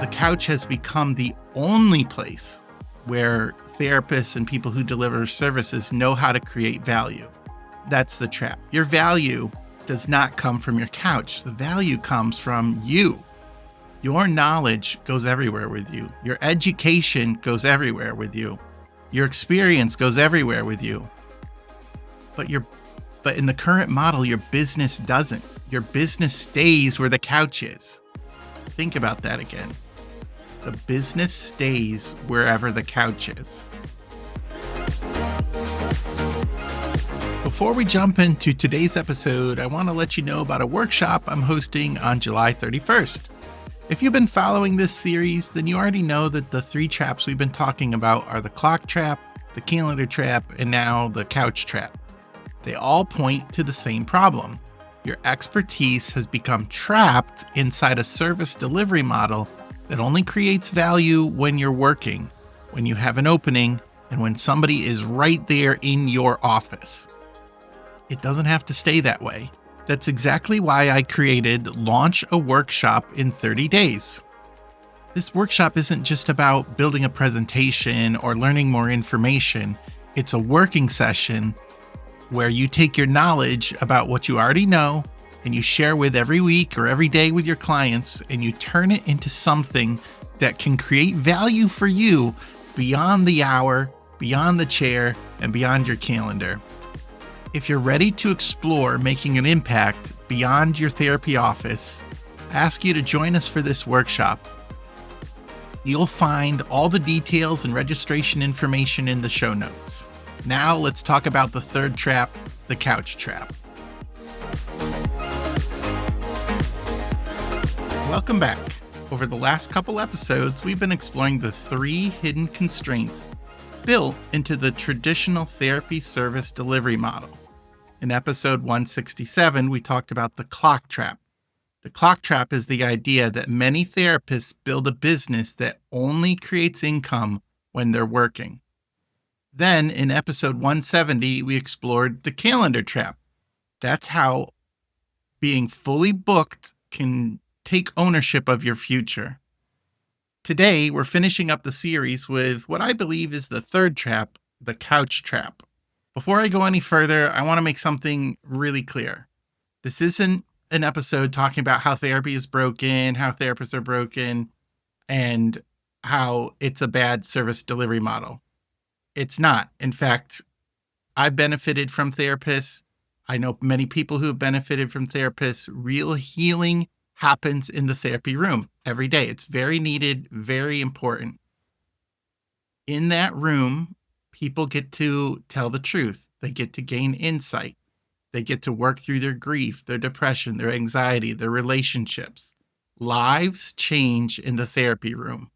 the couch has become the only place where therapists and people who deliver services know how to create value. That's the trap. Your value does not come from your couch. The value comes from you. Your knowledge goes everywhere with you. Your education goes everywhere with you. Your experience goes everywhere with you. But in the current model, your business doesn't. Your business stays where the couch is. Think about that again. The business stays wherever the couch is. Before we jump into today's episode, I want to let you know about a workshop I'm hosting on July 31st. If you've been following this series, then you already know that the three traps we've been talking about are the clock trap, the calendar trap, and now the couch trap. They all point to the same problem. Your expertise has become trapped inside a service delivery model that only creates value when you're working, when you have an opening, and when somebody is right there in your office. It doesn't have to stay that way. That's exactly why I created Launch a Workshop in 30 Days. This workshop isn't just about building a presentation or learning more information. It's a working session where you take your knowledge about what you already know and you share with every week or every day with your clients, and you turn it into something that can create value for you beyond the hour, beyond the chair, and beyond your calendar. If you're ready to explore making an impact beyond your therapy office, I ask you to join us for this workshop. You'll find all the details and registration information in the show notes. Now let's talk about the third trap, the couch trap. Welcome back. Over the last couple episodes, we've been exploring the 3 hidden constraints built into the traditional therapy service delivery model. In episode 167, we talked about the clock trap. The clock trap is the idea that many therapists build a business that only creates income when they're working. Then in episode 170, we explored the calendar trap. That's how being fully booked can take ownership of your future. Today, we're finishing up the series with what I believe is the third trap, the couch trap. Before I go any further, I want to make something really clear. This isn't an episode talking about how therapy is broken, how therapists are broken, and how it's a bad service delivery model. It's not. In fact, I've benefited from therapists. I know many people who have benefited from therapists. Real healing happens in the therapy room every day. It's very needed, very important. In that room, people get to tell the truth. They get to gain insight. They get to work through their grief, their depression, their anxiety, their relationships. Lives change in the therapy room.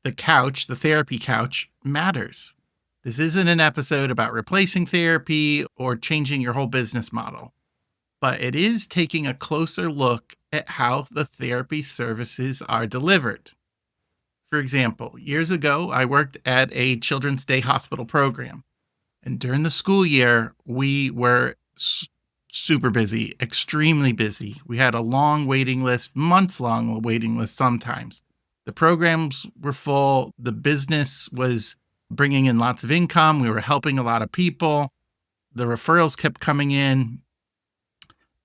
The couch, the therapy couch, matters. This isn't an episode about replacing therapy or changing your whole business model, but it is taking a closer look at how the therapy services are delivered. For example, years ago, I worked at a Children's Day Hospital program, and during the school year, we were super busy, extremely busy. We had a long waiting list, months-long waiting list sometimes. The programs were full. The business was bringing in lots of income. We were helping a lot of people. The referrals kept coming in.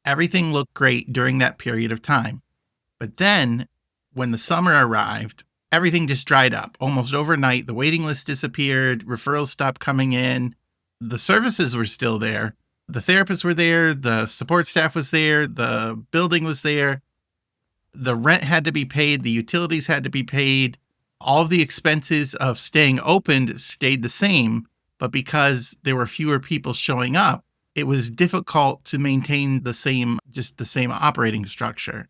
Everything looked great during that period of time. But then when the summer arrived, everything just dried up. Almost overnight, the waiting list disappeared. Referrals stopped coming in. The services were still there. The therapists were there. The support staff was there. The building was there. The rent had to be paid. The utilities had to be paid. All of the expenses of staying open stayed the same. But because there were fewer people showing up, it was difficult to maintain the same operating structure.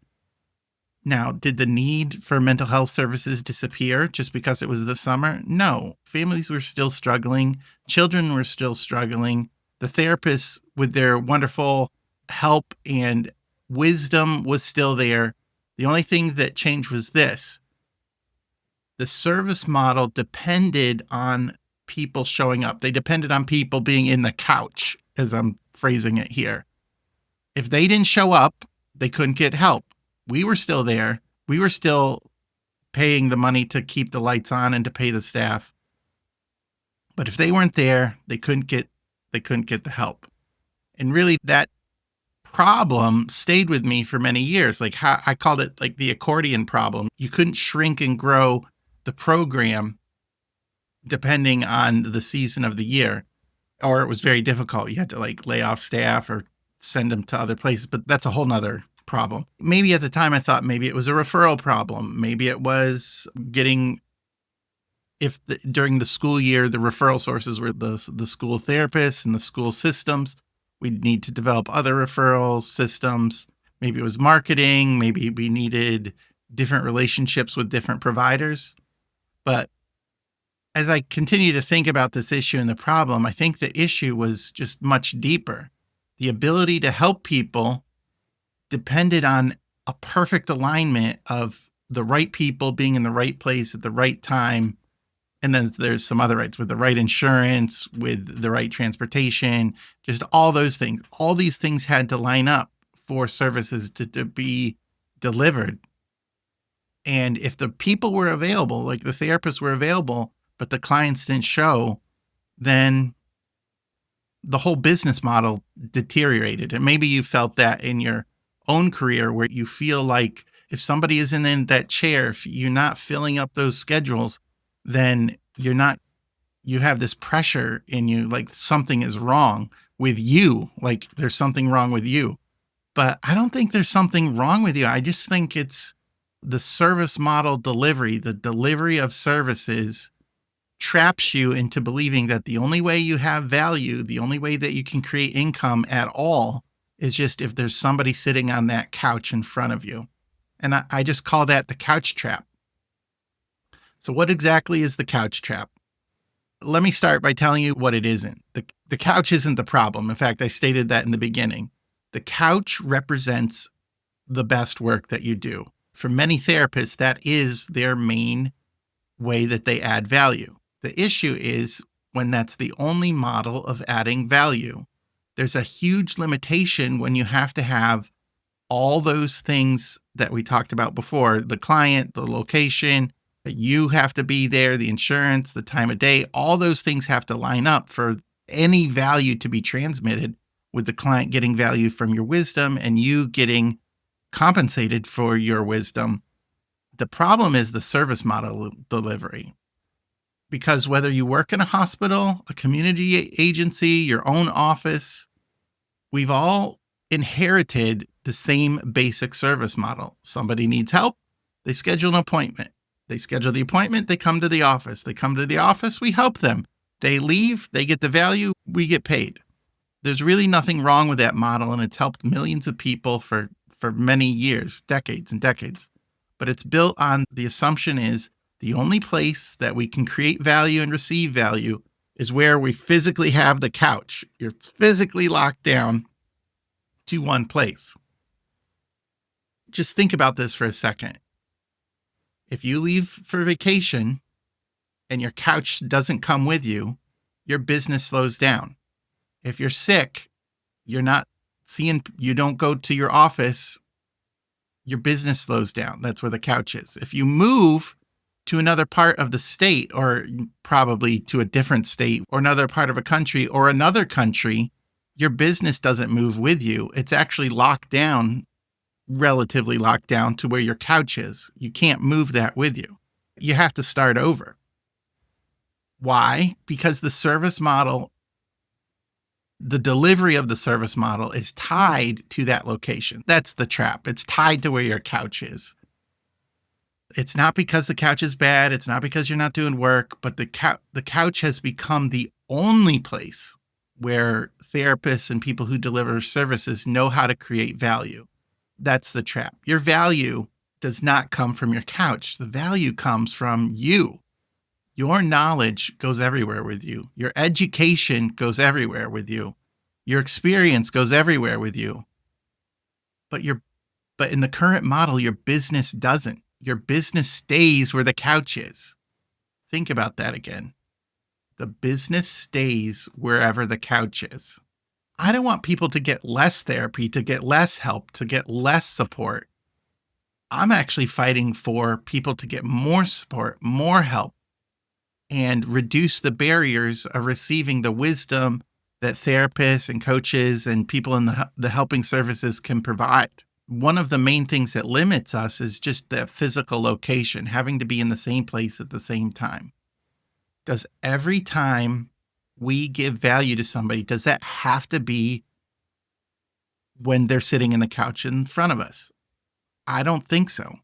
Now, did the need for mental health services disappear just because it was the summer? No. Families were still struggling. Children were still struggling. The therapists, with their wonderful help and wisdom, was still there. The only thing that changed was this. The service model depended on people showing up. They depended on people being in the couch, as I'm phrasing it here. If they didn't show up, they couldn't get help. We were still there. We were still paying the money to keep the lights on and to pay the staff. But if they weren't there, they couldn't get the help. And really that problem stayed with me for many years. Like how I called it like the accordion problem. You couldn't shrink and grow the program depending on the season of the year, or it was very difficult. You had to like lay off staff or send them to other places, but that's a whole nother problem. Maybe at the time I thought maybe it was a referral problem. Maybe it was getting, during the school year, the referral sources were the school therapists and the school systems. We'd need to develop other referral systems. Maybe it was marketing. Maybe we needed different relationships with different providers. But as I continue to think about this issue and the problem, I think the issue was just much deeper. The ability to help people depended on a perfect alignment of the right people being in the right place at the right time. And then there's some other rights with the right insurance, with the right transportation, just all those things. All these things had to line up for services to be delivered. And if the people were available, like the therapists were available, but the clients didn't show, then the whole business model deteriorated. And maybe you felt that in your own career, where you feel like if somebody isn't in that chair, if you're not filling up those schedules, then you have this pressure in you, like something is wrong with you, like there's something wrong with you. But I don't think there's something wrong with you. I just think it's the service model delivery, the delivery of services traps you into believing that the only way you have value, the only way that you can create income at all is just if there's somebody sitting on that couch in front of you. And I just call that the couch trap. So what exactly is the couch trap? Let me start by telling you what it isn't. The couch isn't the problem. In fact, I stated that in the beginning. The couch represents the best work that you do. For many therapists, that is their main way that they add value. The issue is when that's the only model of adding value. There's a huge limitation when you have to have all those things that we talked about before, the client, the location, you have to be there, the insurance, the time of day, all those things have to line up for any value to be transmitted, with the client getting value from your wisdom and you getting compensated for your wisdom. The problem is the service model delivery. Because whether you work in a hospital, a community agency, your own office, we've all inherited the same basic service model. Somebody needs help, they schedule an appointment. They schedule the appointment, they come to the office. They come to the office, we help them. They leave, they get the value, we get paid. There's really nothing wrong with that model, and it's helped millions of people for many years, decades and decades. But it's built on the assumption is the only place that we can create value and receive value is where we physically have the couch. It's physically locked down to one place. Just think about this for a second. If you leave for vacation and your couch doesn't come with you, your business slows down. If you're sick, you don't go to your office, your business slows down. That's where the couch is. If you move to another part of the state, or probably to a different state, or another part of a country, or another country, your business doesn't move with you. It's actually locked down, relatively locked down to where your couch is. You can't move that with you. You have to start over. Why? Because the service model, the delivery of the service model is tied to that location. That's the trap. It's tied to where your couch is. It's not because the couch is bad. It's not because you're not doing work, but the couch has become the only place where therapists and people who deliver services know how to create value. That's the trap. Your value does not come from your couch. The value comes from you. Your knowledge goes everywhere with you. Your education goes everywhere with you. Your experience goes everywhere with you. But in the current model, your business doesn't. Your business stays where the couch is. Think about that again. The business stays wherever the couch is. I don't want people to get less therapy, to get less help, to get less support. I'm actually fighting for people to get more support, more help, and reduce the barriers of receiving the wisdom that therapists and coaches and people in the helping services can provide. One of the main things that limits us is just the physical location, having to be in the same place at the same time. Does every time we give value to somebody, does that have to be when they're sitting in the couch in front of us? I don't think so.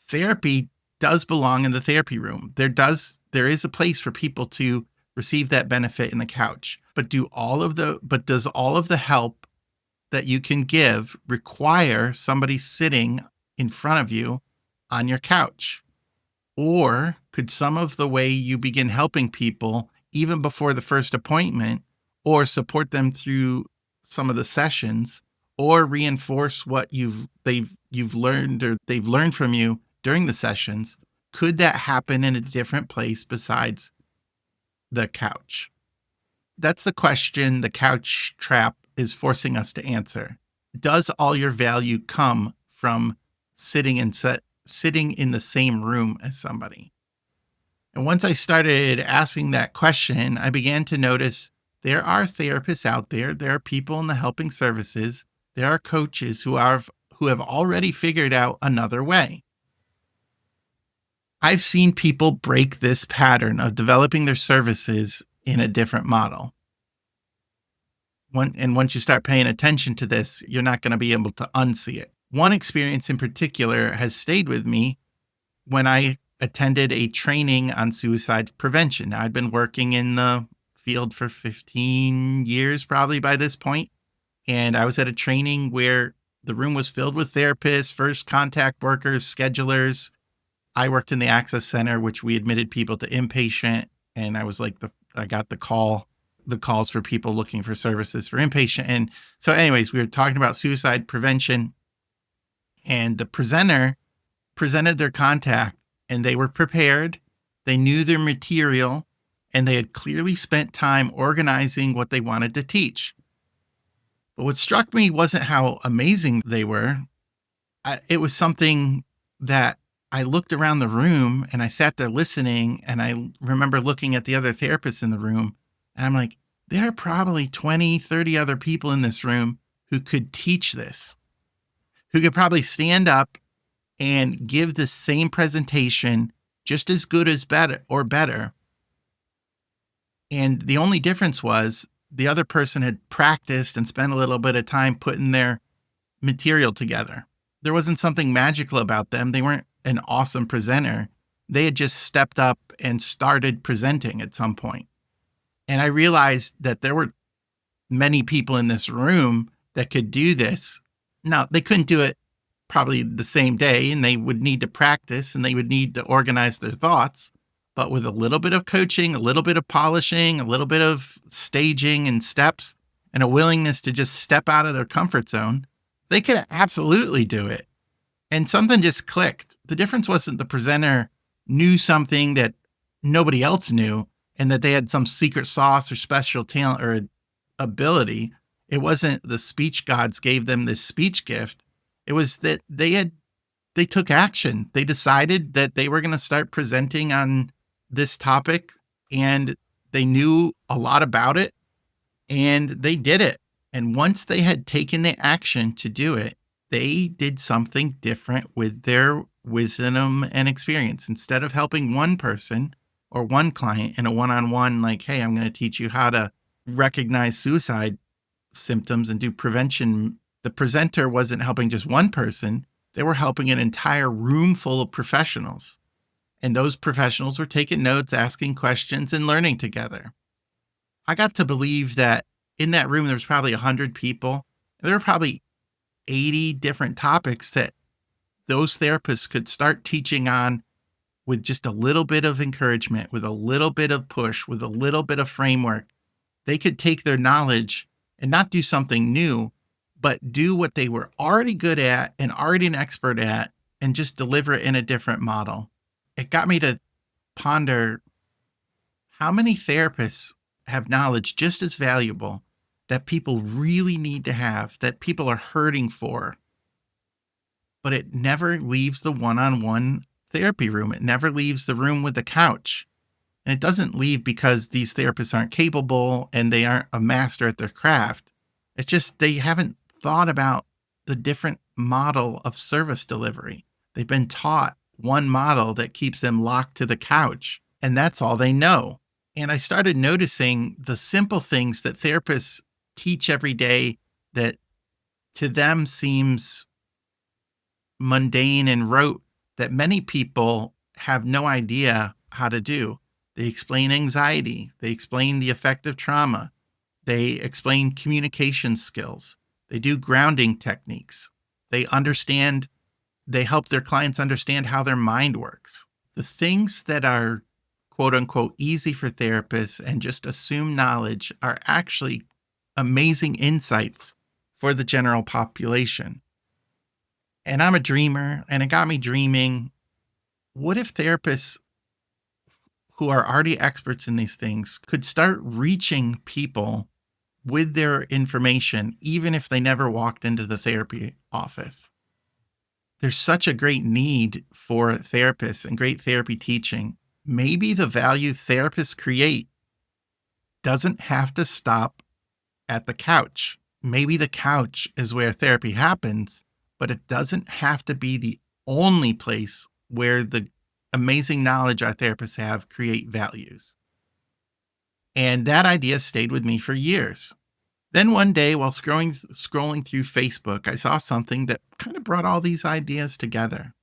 Therapy does belong in the therapy room. There is a place for people to receive that benefit in the couch. But does all of the help that you can give require somebody sitting in front of you on your couch? Or could some of the way you begin helping people even before the first appointment, or support them through some of the sessions, or reinforce what you've learned or they've learned from you during the sessions, could that happen in a different place besides the couch? That's the question the couch trap is forcing us to answer. Does all your value come from sitting in the same room as somebody? And once I started asking that question, I began to notice there are therapists out there, there are people in the helping services, there are coaches who have already figured out another way. I've seen people break this pattern of developing their services in a different model. Once you start paying attention to this, you're not going to be able to unsee it. One experience in particular has stayed with me when I attended a training on suicide prevention. Now, I'd been working in the field for 15 years, probably by this point. And I was at a training where the room was filled with therapists, first contact workers, schedulers. I worked in the access center, which we admitted people to inpatient. And I was like, I got the calls for people looking for services for inpatient. And so anyways, we were talking about suicide prevention, and the presenter presented their contact, and they were prepared. They knew their material, and they had clearly spent time organizing what they wanted to teach. But what struck me wasn't how amazing they were. It was something that I looked around the room and I sat there listening, and I remember looking at the other therapists in the room, and I'm like, there are probably 20, 30 other people in this room who could teach this, who could probably stand up and give the same presentation just as good as better. And the only difference was the other person had practiced and spent a little bit of time putting their material together. There wasn't something magical about them. They weren't an awesome presenter. They had just stepped up and started presenting at some point. And I realized that there were many people in this room that could do this. Now, they couldn't do it probably the same day, and they would need to practice, and they would need to organize their thoughts. But with a little bit of coaching, a little bit of polishing, a little bit of staging and steps, and a willingness to just step out of their comfort zone, they could absolutely do it. And something just clicked. The difference wasn't the presenter knew something that nobody else knew, and that they had some secret sauce or special talent or ability. It wasn't the speech gods gave them this speech gift. It was that they took action. They decided that they were going to start presenting on this topic, and they knew a lot about it, and they did it. And once they had taken the action to do it, they did something different with their wisdom and experience. Instead of helping one person or one client in a one-on-one, like, hey, I'm going to teach you how to recognize suicide symptoms and do prevention, the presenter wasn't helping just one person. They were helping an entire room full of professionals. And those professionals were taking notes, asking questions, and learning together. I got to believe that in that room, there was probably 100 people. There were probably 80 different topics that those therapists could start teaching on with just a little bit of encouragement, with a little bit of push, with a little bit of framework. They could take their knowledge and not do something new, but do what they were already good at and already an expert at, and just deliver it in a different model. It got me to ponder how many therapists have knowledge just as valuable that people really need to have, that people are hurting for, but it never leaves the one-on-one therapy room. It never leaves the room with the couch. And it doesn't leave because these therapists aren't capable and they aren't a master at their craft. It's just they haven't thought about the different model of service delivery. They've been taught one model that keeps them locked to the couch, and that's all they know. And I started noticing the simple things that therapists teach every day that to them seems mundane and rote that many people have no idea how to do. They explain anxiety. They explain the effect of trauma. They explain communication skills. They do grounding techniques. They help their clients understand how their mind works. The things that are quote unquote easy for therapists and just assume knowledge are actually amazing insights for the general population. And I'm a dreamer, and it got me dreaming, what if therapists who are already experts in these things could start reaching people with their information, even if they never walked into the therapy office? There's such a great need for therapists and great therapy teaching. Maybe the value therapists create doesn't have to stop at the couch. Maybe the couch is where therapy happens, but it doesn't have to be the only place where the amazing knowledge our therapists have create values. And that idea stayed with me for years. Then one day, while scrolling through Facebook, I saw something that kind of brought all these ideas together.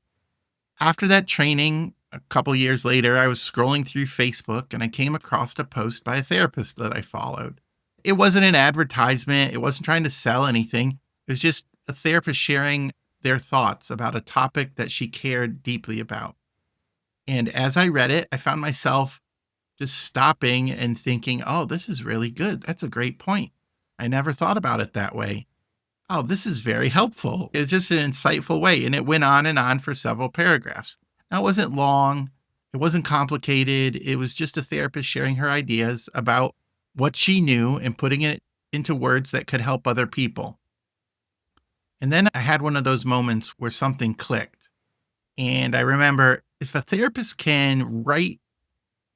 After that training, a couple years later, I was scrolling through Facebook and I came across a post by a therapist that I followed. It wasn't an advertisement. It wasn't trying to sell anything. It was just a therapist sharing their thoughts about a topic that she cared deeply about. And as I read it, I found myself just stopping and thinking, oh, this is really good. That's a great point. I never thought about it that way. Oh, this is very helpful. It's just an insightful way. And it went on and on for several paragraphs. Now, it wasn't long. It wasn't complicated. It was just a therapist sharing her ideas about what she knew and putting it into words that could help other people. And then I had one of those moments where something clicked. And I remember, if a therapist can write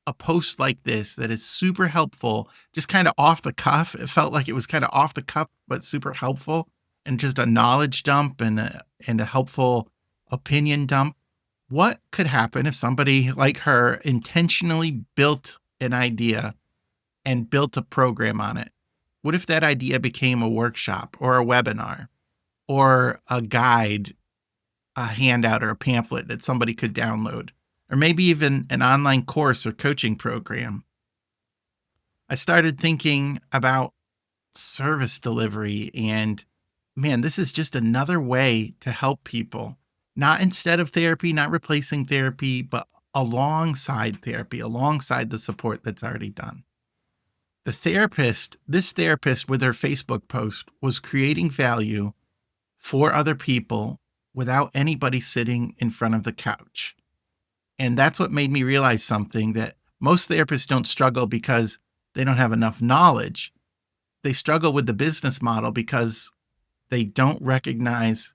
a post like this that is super helpful, just kind of off the cuff, it felt like it was kind of off the cuff, but super helpful, and just a knowledge dump and a helpful opinion dump. What could happen if somebody like her intentionally built an idea and built a program on it? What if that idea became a workshop or a webinar or a guide, a handout or a pamphlet that somebody could download, or maybe even an online course or coaching program? I started thinking about service delivery, and man, this is just another way to help people, not instead of therapy, not replacing therapy, but alongside therapy, alongside the support that's already done. This therapist with her Facebook post was creating value for other people without anybody sitting in front of the couch. And that's what made me realize something, that most therapists don't struggle because they don't have enough knowledge. They struggle with the business model because they don't recognize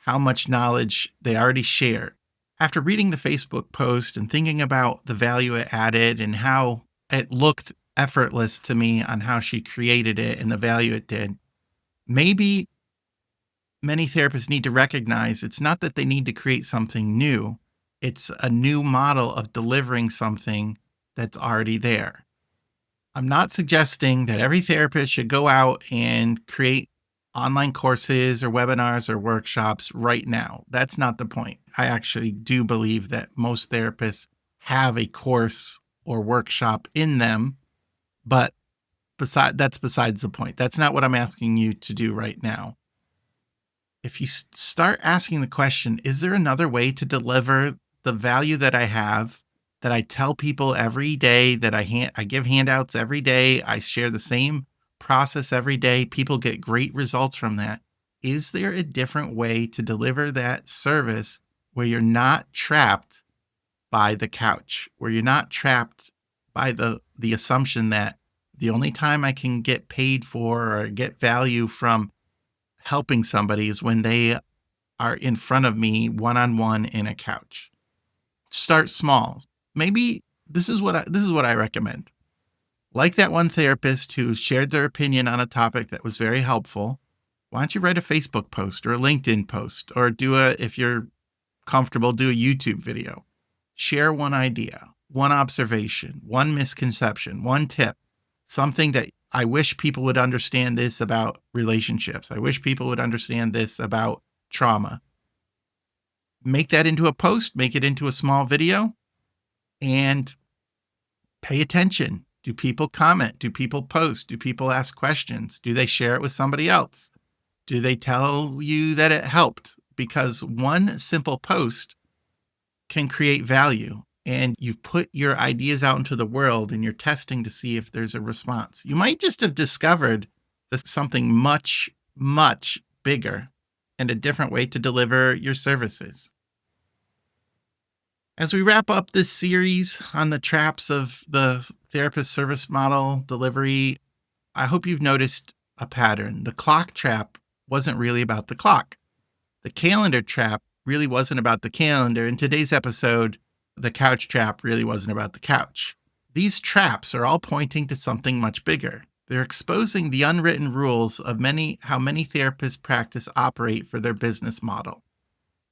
how much knowledge they already share. After reading the Facebook post and thinking about the value it added and how it looked effortless to me on how she created it and the value it did, maybe many therapists need to recognize it's not that they need to create something new. It's a new model of delivering something that's already there. I'm not suggesting that every therapist should go out and create online courses or webinars or workshops right now. That's not the point. I actually do believe that most therapists have a course or workshop in them, but that's besides the point. That's not what I'm asking you to do right now. If you start asking the question, is there another way to deliver the value that I have, that I tell people every day, that I give handouts every day, I share the same process every day, people get great results from that? Is there a different way to deliver that service where you're not trapped by the couch, where you're not trapped by the assumption that the only time I can get paid for or get value from helping somebody is when they are in front of me one-on-one in a couch. Start small. Maybe this is what I recommend. Like that one therapist who shared their opinion on a topic that was very helpful, why don't you write a Facebook post or a LinkedIn post, or if you're comfortable, do a YouTube video. Share one idea, one observation, one misconception, one tip, something that I wish people would understand this about relationships. I wish people would understand this about trauma. Make that into a post, make it into a small video, and pay attention. Do people comment? Do people post? Do people ask questions? Do they share it with somebody else? Do they tell you that it helped? Because one simple post can create value, and you've put your ideas out into the world and you're testing to see if there's a response. You might just have discovered that something much, much bigger and a different way to deliver your services. As we wrap up this series on the traps of the therapist service model delivery, I hope you've noticed a pattern. The clock trap wasn't really about the clock. The calendar trap really wasn't about the calendar. In today's episode, the couch trap really wasn't about the couch. These traps are all pointing to something much bigger. They're exposing the unwritten rules of how many therapists practice operate for their business model.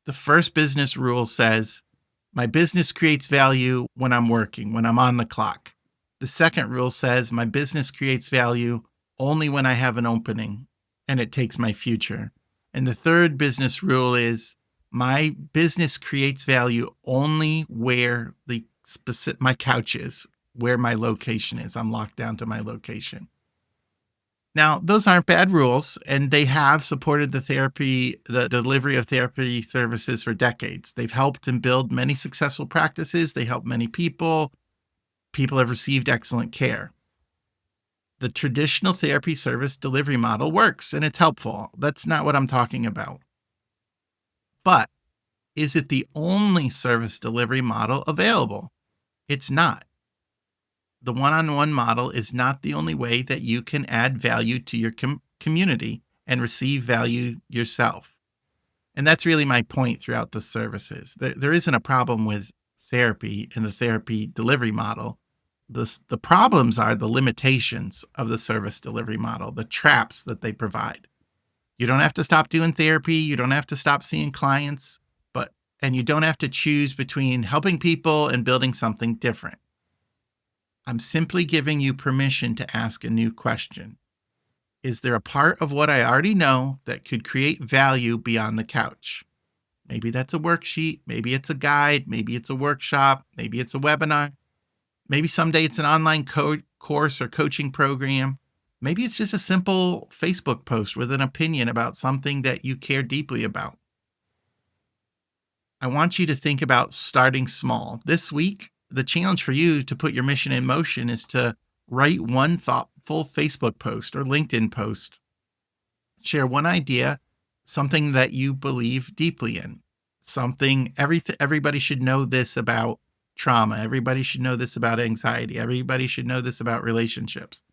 The first business rule says, my business creates value when I'm working, when I'm on the clock. The second rule says, my business creates value only when I have an opening and it takes my future. And the third business rule is, my business creates value only where my couch is, where my location is. I'm locked down to my location. Now, those aren't bad rules, and they have supported the delivery of therapy services for decades. They've helped and build many successful practices. They help many people. People have received excellent care. The traditional therapy service delivery model works, and it's helpful. That's not what I'm talking about. But is it the only service delivery model available? It's not. The one-on-one model is not the only way that you can add value to your community and receive value yourself. And that's really my point throughout the services. There isn't a problem with therapy in the therapy delivery model. The problems are the limitations of the service delivery model, the traps that they provide. You don't have to stop doing therapy. You don't have to stop seeing clients, and you don't have to choose between helping people and building something different. I'm simply giving you permission to ask a new question. Is there a part of what I already know that could create value beyond the couch? Maybe that's a worksheet. Maybe it's a guide. Maybe it's a workshop. Maybe it's a webinar. Maybe someday it's an online course or coaching program. Maybe it's just a simple Facebook post with an opinion about something that you care deeply about. I want you to think about starting small. This week, the challenge for you to put your mission in motion is to write one thoughtful Facebook post or LinkedIn post. Share one idea, something that you believe deeply in, something everybody should know this about trauma. Everybody should know this about anxiety. Everybody should know this about relationships.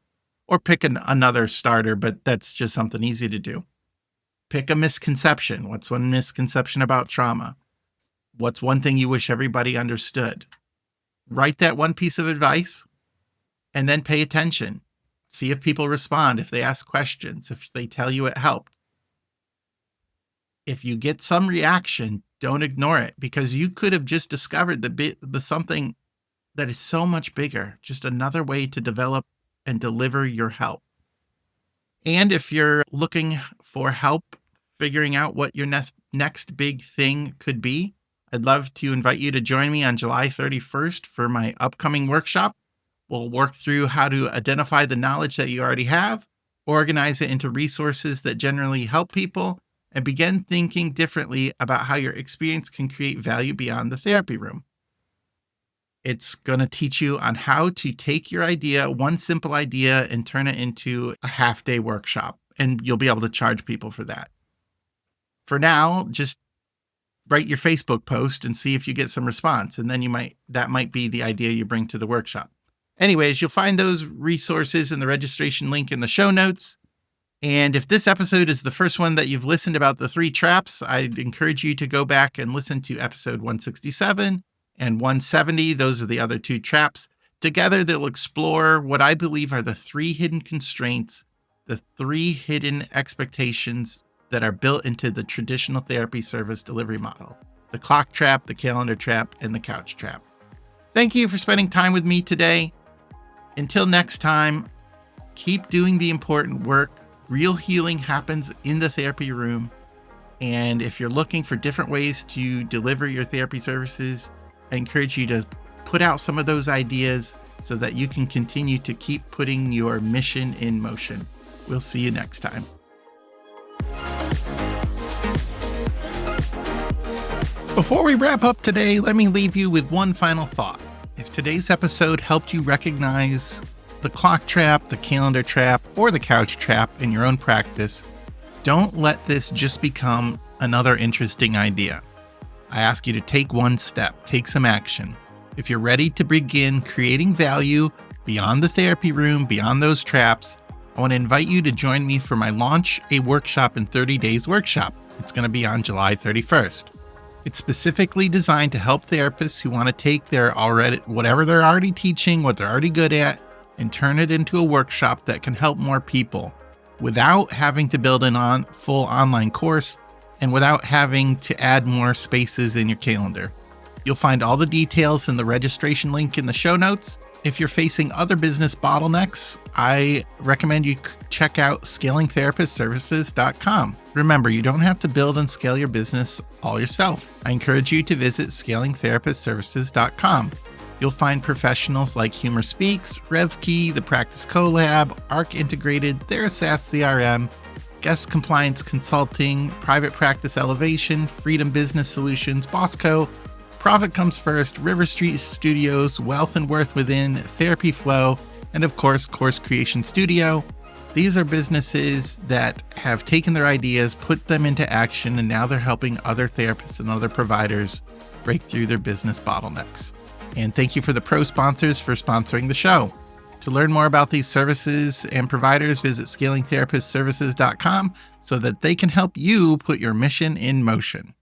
Or pick another starter, but that's just something easy to do. Pick a misconception. What's one misconception about trauma? What's one thing you wish everybody understood? Write that one piece of advice and then pay attention. See if people respond, if they ask questions, if they tell you it helped. If you get some reaction, don't ignore it, because you could have just discovered the something that is so much bigger, just another way to develop and deliver your help. And if you're looking for help figuring out what your next big thing could be, I'd love to invite you to join me on July 31st for my upcoming workshop. We'll work through how to identify the knowledge that you already have, organize it into resources that generally help people, and begin thinking differently about how your experience can create value beyond the therapy room. It's going to teach you on how to take your idea, one simple idea, and turn it into a half-day workshop, and you'll be able to charge people for that. For now, just write your Facebook post and see if you get some response, and then that might be the idea you bring to the workshop. Anyways, you'll find those resources and the registration link in the show notes. And if this episode is the first one that you've listened about the 3 traps, I'd encourage you to go back and listen to episode 167 and 170. Those are the other 2 traps. Together, they'll explore what I believe are the 3 hidden constraints, the 3 hidden expectations that are built into the traditional therapy service delivery model: the clock trap, the calendar trap, and the couch trap. Thank you for spending time with me today. Until next time, keep doing the important work. Real healing happens in the therapy room. And if you're looking for different ways to deliver your therapy services, I encourage you to put out some of those ideas so that you can continue to keep putting your mission in motion. We'll see you next time. Before we wrap up today, let me leave you with one final thought. If today's episode helped you recognize the clock trap, the calendar trap, or the couch trap in your own practice, don't let this just become another interesting idea. I ask you to take one step, take some action. If you're ready to begin creating value beyond the therapy room, beyond those traps, I want to invite you to join me for my Launch a Workshop in 30 Days workshop. It's going to be on July 31st. It's specifically designed to help therapists who want to take whatever they're already teaching, what they're already good at, and turn it into a workshop that can help more people without having to build a full online course and without having to add more spaces in your calendar. You'll find all the details in the registration link in the show notes. If you're facing other business bottlenecks, I recommend you check out scalingtherapistservices.com. Remember, you don't have to build and scale your business all yourself. I encourage you to visit scalingtherapistservices.com. You'll find professionals like Humor Speaks, RevKey, The Practice Collab, Arc Integrated, Therasas CRM, Guest Compliance Consulting, Private Practice Elevation, Freedom Business Solutions, Bosco, Profit Comes First, River Street Studios, Wealth and Worth Within, Therapy Flow, and of course, Course Creation Studio. These are businesses that have taken their ideas, put them into action, and now they're helping other therapists and other providers break through their business bottlenecks. And thank you for the pro sponsors for sponsoring the show. To learn more about these services and providers, visit scalingtherapistservices.com so that they can help you put your mission in motion.